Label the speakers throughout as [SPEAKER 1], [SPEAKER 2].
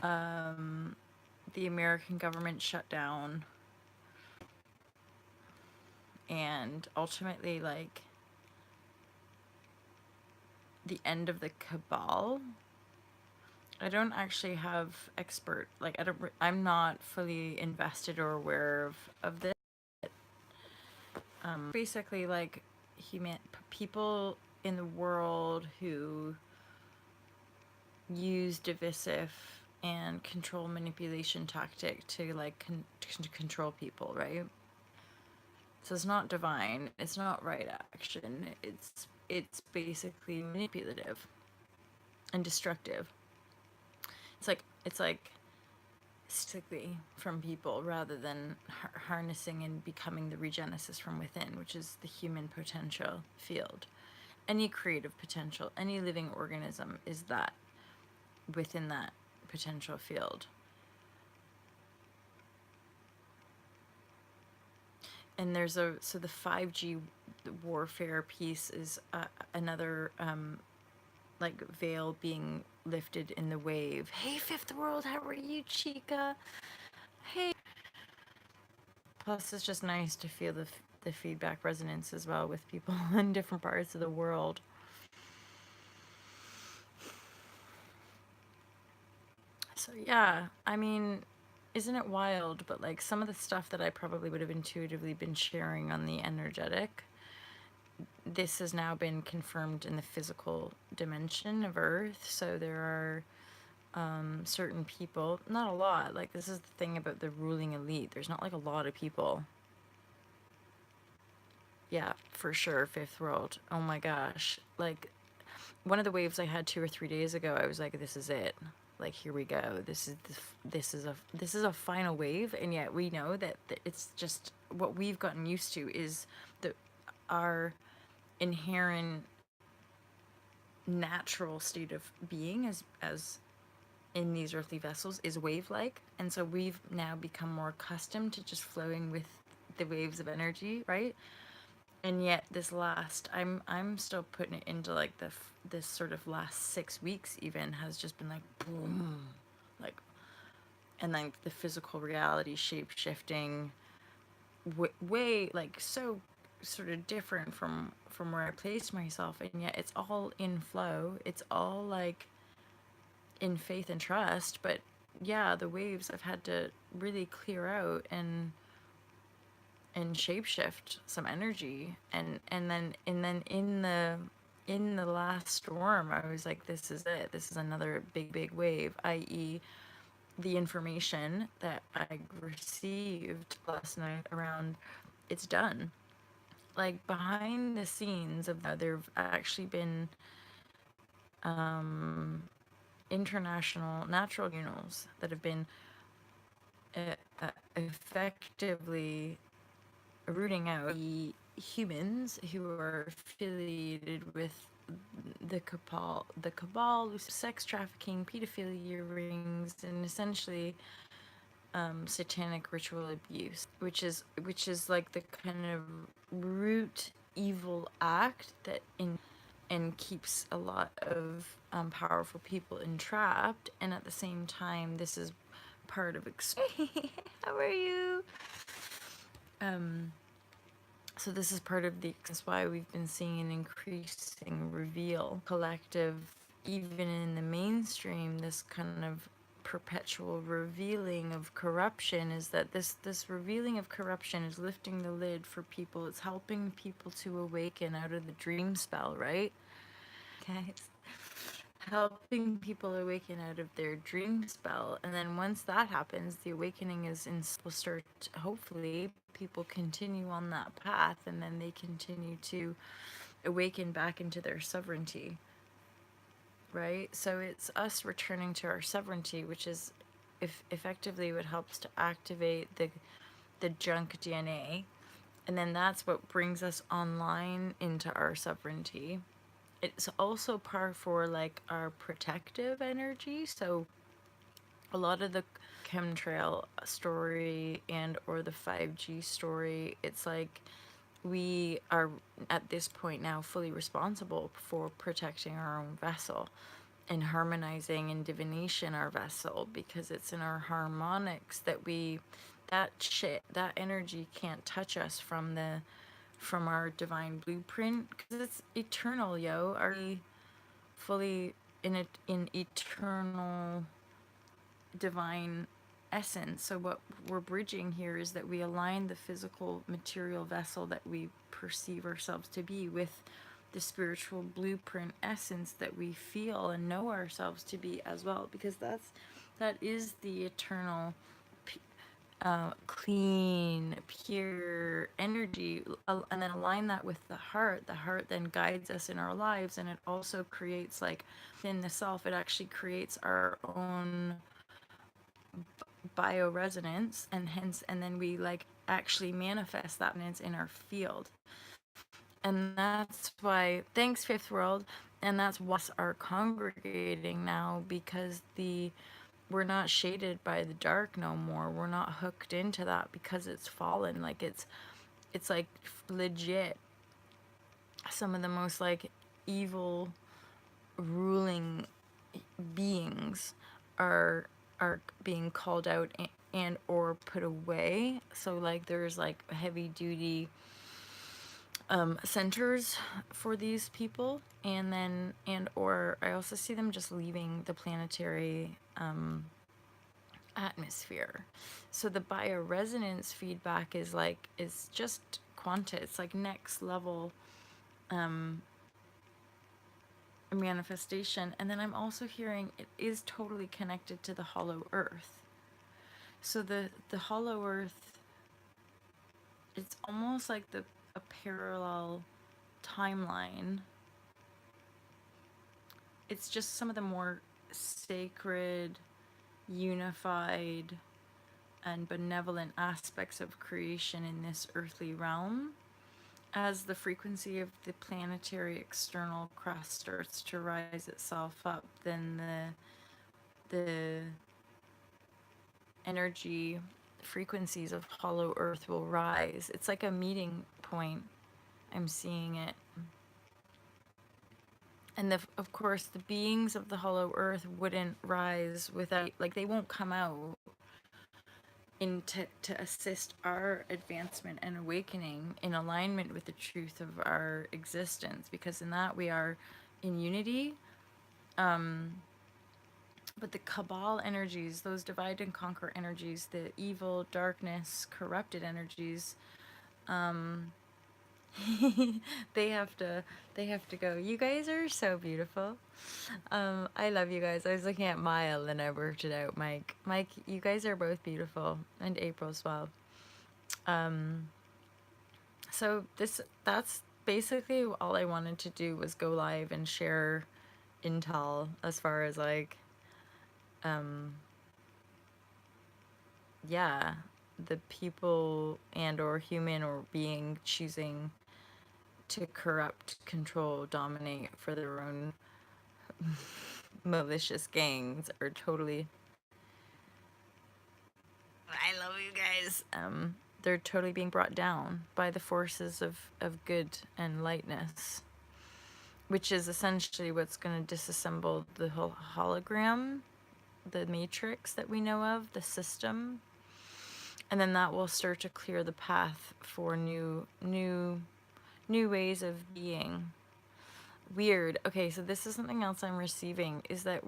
[SPEAKER 1] The American government shut down, and ultimately, like, the end of the cabal. I don't actually have expert, like, I'm not fully invested or aware of this. Basically, like, people in the world who use divisive and control manipulation tactic to, like, to control people, right? So it's not divine, it's not right action, it's basically manipulative and destructive. It's like strictly from people rather than harnessing and becoming the regenesis from within, which is the human potential field. Any creative potential, any living organism is that, within that potential field. And so the 5G warfare piece is another like veil being lifted in the wave. Hey, Fifth World, how are you, Chica? Hey. Plus, it's just nice to feel the feedback resonance as well with people in different parts of the world. So yeah, I mean, isn't it wild? But like some of the stuff that I probably would have intuitively been sharing on the energetic, this has now been confirmed in the physical dimension of Earth. So there are certain people, not a lot. Like, this is the thing about the ruling elite. There's not like a lot of people. Yeah, for sure, Fifth World. Oh my gosh. Like, one of the waves I had 2 or 3 days ago, I was like, this is it. Like, here we go. This is a final wave, and yet we know that it's just what we've gotten used to is the our inherent natural state of being as in these earthly vessels is wave-like, and so we've now become more accustomed to just flowing with the waves of energy, right? And yet I'm still putting it into like this sort of last 6 weeks even has just been like boom, like, and then the physical reality shape shifting way like so sort of different from where I placed myself, and yet it's all in flow, it's all like in faith and trust. But yeah, the waves I've had to really clear out and shapeshift some energy, and then in the last storm I was like, this is it, this is another big wave, i.e. the information that I received last night around it's done. Like, behind the scenes of that, there've actually been international natural tribunals that have been effectively rooting out the humans who are affiliated with the cabal, sex trafficking, pedophilia rings, and essentially satanic ritual abuse, which is like the kind of root evil act that and keeps a lot of powerful people entrapped. And at the same time, this is part of how are you? So this is part of that's why we've been seeing an increasing reveal collective, even in the mainstream, this kind of perpetual revealing of corruption, is that this revealing of corruption is lifting the lid for people. It's helping people to awaken out of the dream spell, right? Guys, helping people awaken out of their dream spell. And then once that happens, the awakening will start, hopefully people continue on that path, and then they continue to awaken back into their sovereignty, right? So it's us returning to our sovereignty, which is effectively what helps to activate the junk DNA, and then that's what brings us online into our sovereignty. It's also par for like our protective energy. So a lot of the chemtrail story and or the 5G story, it's like we are at this point now fully responsible for protecting our own vessel. in harmonizing in divination our vessel, because it's in our harmonics that that energy can't touch us from our divine blueprint, because it's eternal, yo. Are we fully in eternal divine essence? So what we're bridging here is that we align the physical material vessel that we perceive ourselves to be with the spiritual blueprint essence that we feel and know ourselves to be as well, because that is the eternal clean, pure energy. And then align that with the heart. The heart then guides us in our lives, and it also creates, like, in the self, it actually creates our own bioresonance, and then we, like, actually manifest that in our field. And that's why, thanks Fifth World, and that's why us are congregating now, because we're not shaded by the dark no more. We're not hooked into that because it's fallen. Like, it's like legit some of the most, like, evil ruling beings are being called out and or put away. So, like, there's, like, heavy duty centers for these people, and or I also see them just leaving the planetary atmosphere. So the bioresonance feedback is just quanta. It's like next level manifestation. And then I'm also hearing it is totally connected to the hollow earth. So the hollow earth, it's almost like a parallel timeline. It's just some of the more sacred, unified, and benevolent aspects of creation in this earthly realm. As the frequency of the planetary external crust starts to rise itself up, then the energy frequencies of hollow earth will rise. It's like a meeting point. I'm seeing it. And of course, the beings of the hollow earth wouldn't rise without, like, they won't come out to assist our advancement and awakening in alignment with the truth of our existence, because in that we are in unity. But the cabal energies, those divide and conquer energies, the evil, darkness, corrupted energies, they have to go. You guys are so beautiful. I love you guys. I was looking at Maya and I worked it out. Mike, you guys are both beautiful, and April as well. So that's basically all I wanted to do, was go live and share intel as far as, like, yeah, the people and or human or being choosing to corrupt, control, dominate for their own malicious gangs are totally, I love you guys. They're totally being brought down by the forces of good and lightness, which is essentially what's going to disassemble the whole hologram, the matrix that we know of, the system. And then that will start to clear the path for new ways of being. Weird. Okay, so this is something else I'm receiving, is that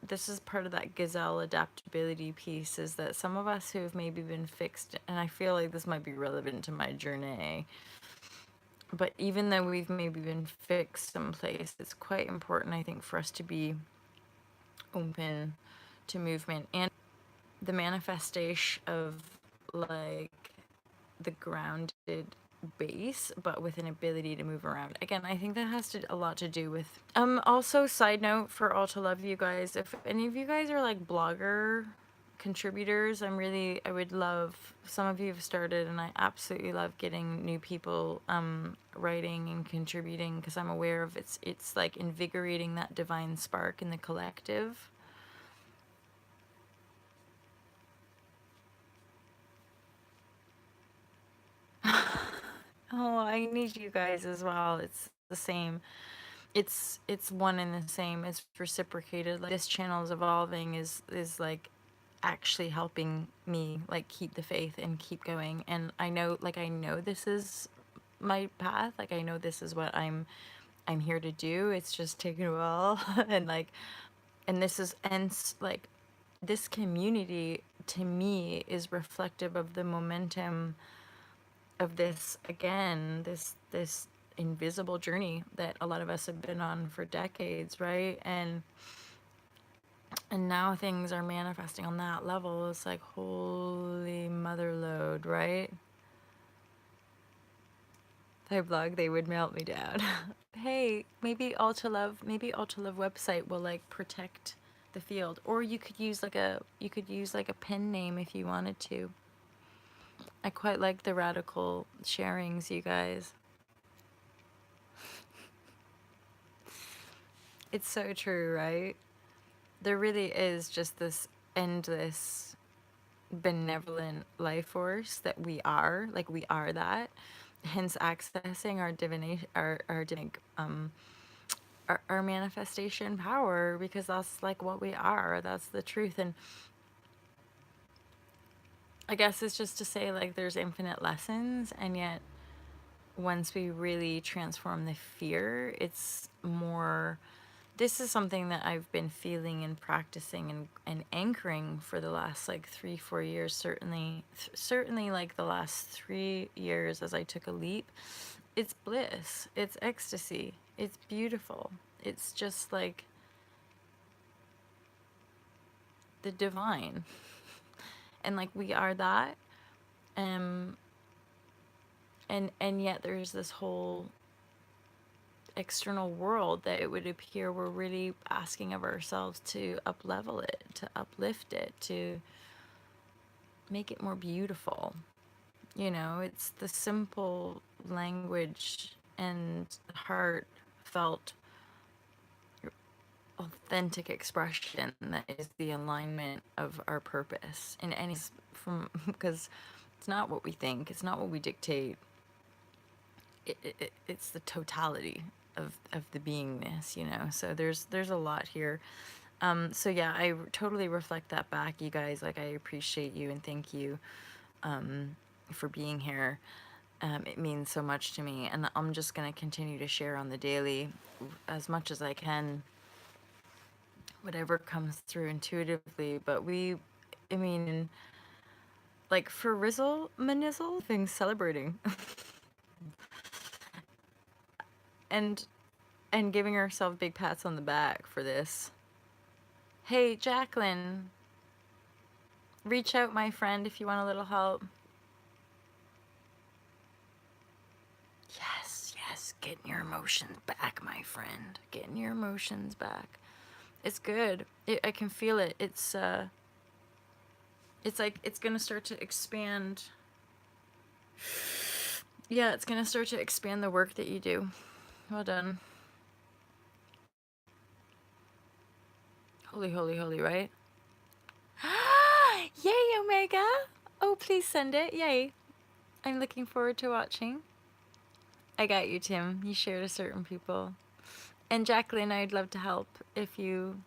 [SPEAKER 1] this is part of that gazelle adaptability piece, is that some of us who have maybe been fixed, and I feel like this might be relevant to my journey, but even though we've maybe been fixed someplace, it's quite important, I think, for us to be open to movement and the manifestation of, like, the grounded base, but with an ability to move around. Again, I think that has a lot to do with also, side note for all to love you guys, if any of you guys are, like, blogger contributors, I would love, some of you have started, and I absolutely love getting new people writing and contributing, because I'm aware of it's like invigorating that divine spark in the collective. Oh, I need you guys as well. It's the same. it's one and the same. It's reciprocated. Like this channel is evolving, is like actually helping me like keep the faith and keep going. And I know this is my path. Like I know this is what I'm here to do. It's just taken a while. And like, and this is, like this community to me is reflective of the momentum of this, again, this invisible journey that a lot of us have been on for decades, right? And now things are manifesting on that level. It's like, holy mother load, right? If I blog, they would melt me down. Hey, maybe Ultra Love website will like protect the field, or you could use like a pen name if you wanted to. I quite like the radical sharings, you guys. It's so true, right? There really is just this endless benevolent life force that we are. Like we are that. Hence accessing our divination, our manifestation power, because that's like what we are. That's the truth. And I guess it's just to say like there's infinite lessons, and yet once we really transform the fear, it's more. This is something that I've been feeling and practicing and anchoring for the last like 3-4 years, certainly like the last 3 years as I took a leap. It's bliss, it's ecstasy, it's beautiful. It's just like the divine. And like we are that. Um and yet there's this whole external world that it would appear we're really asking of ourselves to up level it, to uplift it, to make it more beautiful. You know, it's the simple language and heartfelt, authentic expression that is the alignment of our purpose in any from because it's not what we think, it's not what we dictate. It's the totality of the beingness, you know. So there's a lot here. So yeah, I totally reflect that back, you guys. Like I appreciate you and thank you for being here. It means so much to me, and I'm just gonna continue to share on the daily as much as I can, whatever comes through intuitively. But I mean, like for Rizzle Manizzle, things celebrating and giving ourselves big pats on the back for this. Hey, Jacqueline, reach out, my friend, if you want a little help. Yes, getting your emotions back, my friend. Getting your emotions back. It's good. I can feel it. It's like it's gonna start to expand. Yeah, it's gonna start to expand the work that you do. Well done. Holy, holy, holy, right? Yay, Omega! Oh, please send it. Yay. I'm looking forward to watching. I got you, Tim. You shared a certain people. And Jacqueline, I'd love to help if you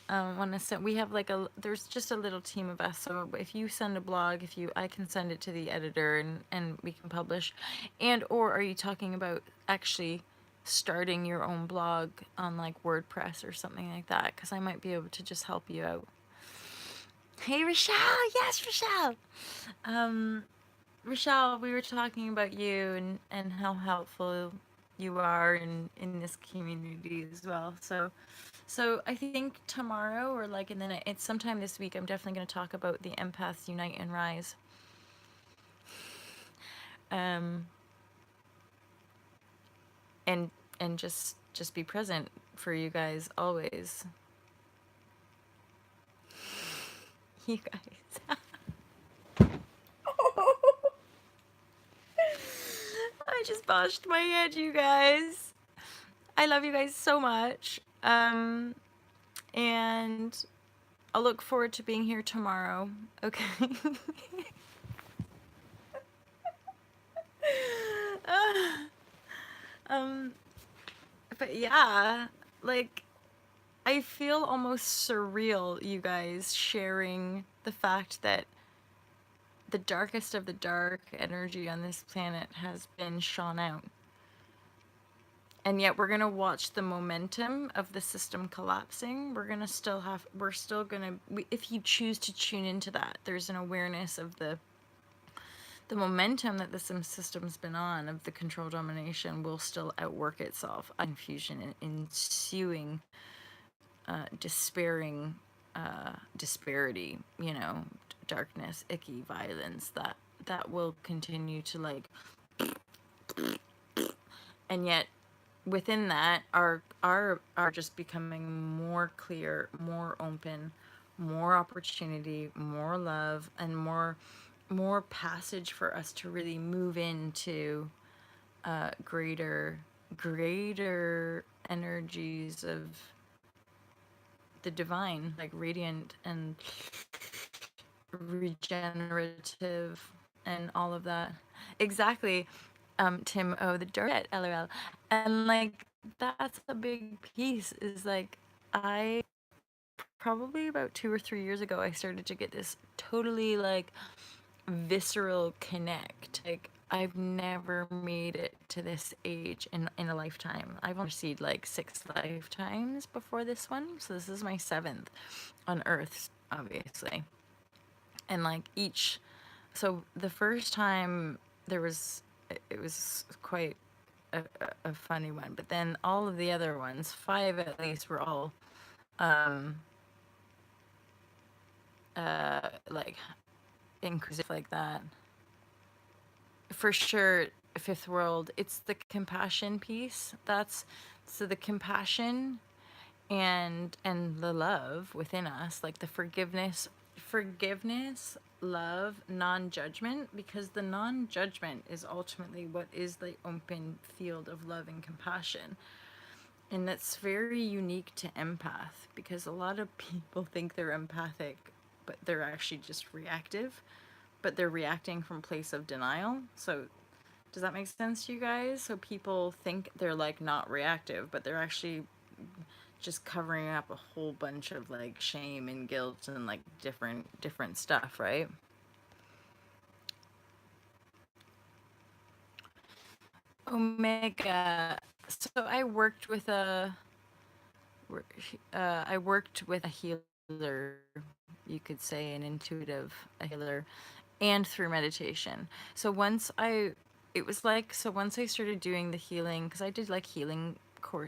[SPEAKER 1] want to send. We have like there's just a little team of us. So if you send a blog, I can send it to the editor and we can publish. And or are you talking about actually starting your own blog on like WordPress or something like that? Because I might be able to just help you out. Hey, Rochelle. Yes, Rochelle. Rochelle, we were talking about you and how helpful you are in this community as well. So I think tomorrow or like it's sometime this week, I'm definitely going to talk about the empaths unite and rise. Um, and just be present for you guys always. You guys. I just bashed my head, you guys. I love you guys so much. And I'll look forward to being here tomorrow. Okay. um, if But yeah, like, I feel almost surreal, you guys, sharing the fact that the darkest of the dark energy on this planet has been shone out. And yet we're going to watch the momentum of the system collapsing. We're still going to, if you choose to tune into that, there's an awareness of the momentum that the system's been on, of the control domination, will still outwork itself. Confusion and ensuing despairing disparity, you know, darkness, icky violence, that will continue to, like, and yet within that are just becoming more clear, more open, more opportunity, more love, and more passage for us to really move into greater energies of the divine, like radiant and regenerative and all of that. Exactly. Tim, oh, the dirt, LOL. And like, that's a big piece, is like, I probably about 2 or 3 years ago, I started to get this totally like visceral connect. Like, I've never made it to this age in a lifetime. I've only received like 6 lifetimes before this one, so this is my 7th on Earth, obviously. And like so the first time there was, it was quite a funny one, but then all of the other ones, 5 at least, were all like inclusive like that. For sure, fifth world, it's the compassion piece. That's, so the compassion and the love within us, like the forgiveness, love, non-judgment, because the non-judgment is ultimately what is the open field of love and compassion. And that's very unique to empath, because a lot of people think they're empathic, but they're actually just reactive, but they're reacting from a place of denial. So does that make sense to you guys? So people think they're like not reactive, but they're actually just covering up a whole bunch of like shame and guilt and like different stuff, right? Omega. So I worked with a healer, you could say, an intuitive, a healer, and through meditation. So it was like, so once I started doing the healing, because I did like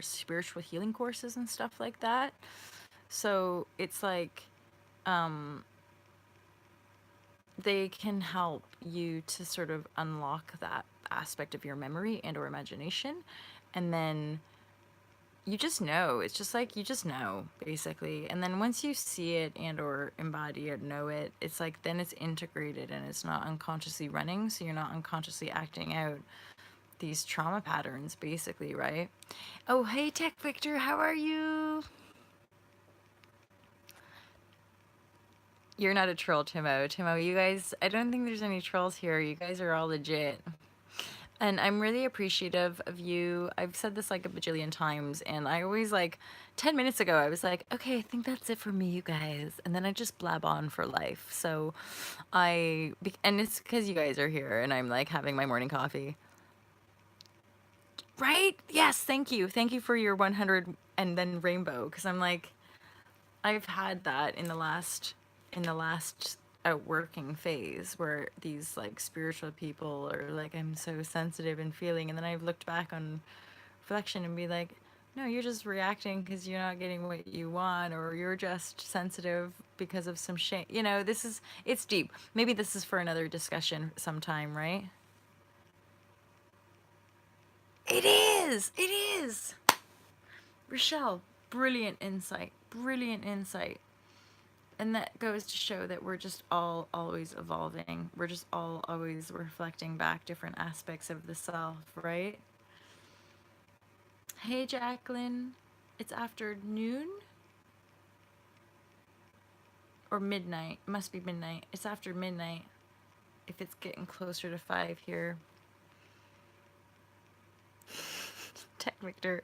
[SPEAKER 1] spiritual healing courses and stuff like that. So it's like, they can help you to sort of unlock that aspect of your memory and or imagination. And then you just know, it's just like, you just know, basically. And then once you see it and or embody it, know it, it's like, then it's integrated and it's not unconsciously running, so you're not unconsciously acting out these trauma patterns, basically, right? Oh, hey, Tech Victor, how are you? You're not a troll, Timo. Timo, you guys, I don't think there's any trolls here. You guys are all legit. And I'm really appreciative of you. I've said this like a bajillion times, and I always, like, 10 minutes ago, I was like, okay, I think that's it for me, you guys. And then I just blab on for life. So and it's because you guys are here, and I'm like having my morning coffee. Right? Yes, thank you. Thank you for your 100 and then rainbow, because I'm like, I've had that in the last outworking phase, where these like spiritual people are like, I'm so sensitive and feeling, and then I've looked back on reflection and be like, no, you're just reacting because you're not getting what you want, or you're just sensitive because of some shame. You know, it's deep. Maybe this is for another discussion sometime, right? It is Rochelle, brilliant insight, brilliant insight. And that goes to show that we're just all always evolving. We're just all always reflecting back different aspects of the self, right? Hey, Jacqueline. It's afternoon? Or midnight. It must be midnight. It's after midnight. If it's getting closer to 5 here. Tech Victor.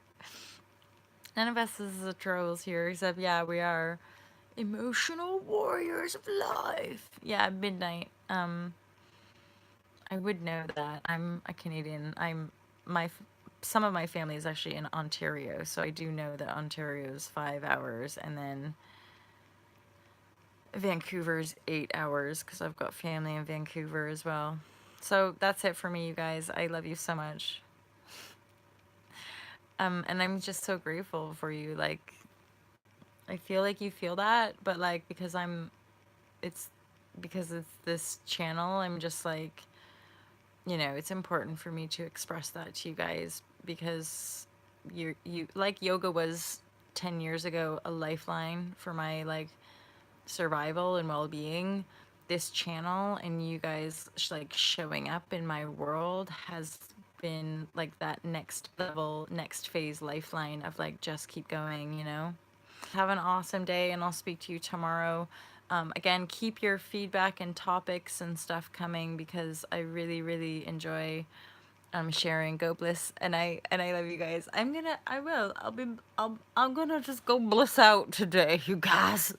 [SPEAKER 1] None of us is the trolls here, except yeah, we are emotional warriors of life. Yeah, midnight. I would know that. I'm a Canadian. My some of my family is actually in Ontario, so I do know that Ontario's 5 hours, and then Vancouver's 8 hours because I've got family in Vancouver as well. So that's it for me, you guys. I love you so much. And I'm just so grateful for you. Like, I feel like you feel that, but like it's because it's this channel. I'm just like, it's important for me to express that to you guys because you like yoga was 10 years ago a lifeline for my like survival and well-being. This channel and you guys like showing up in my world has been like that next level, next phase lifeline of like just keep going. Have an awesome day, and I'll speak to you tomorrow. Again, keep your feedback and topics and stuff coming because I really, really enjoy sharing. Go bliss, and I love you guys. I'm gonna just go bliss out today, you guys.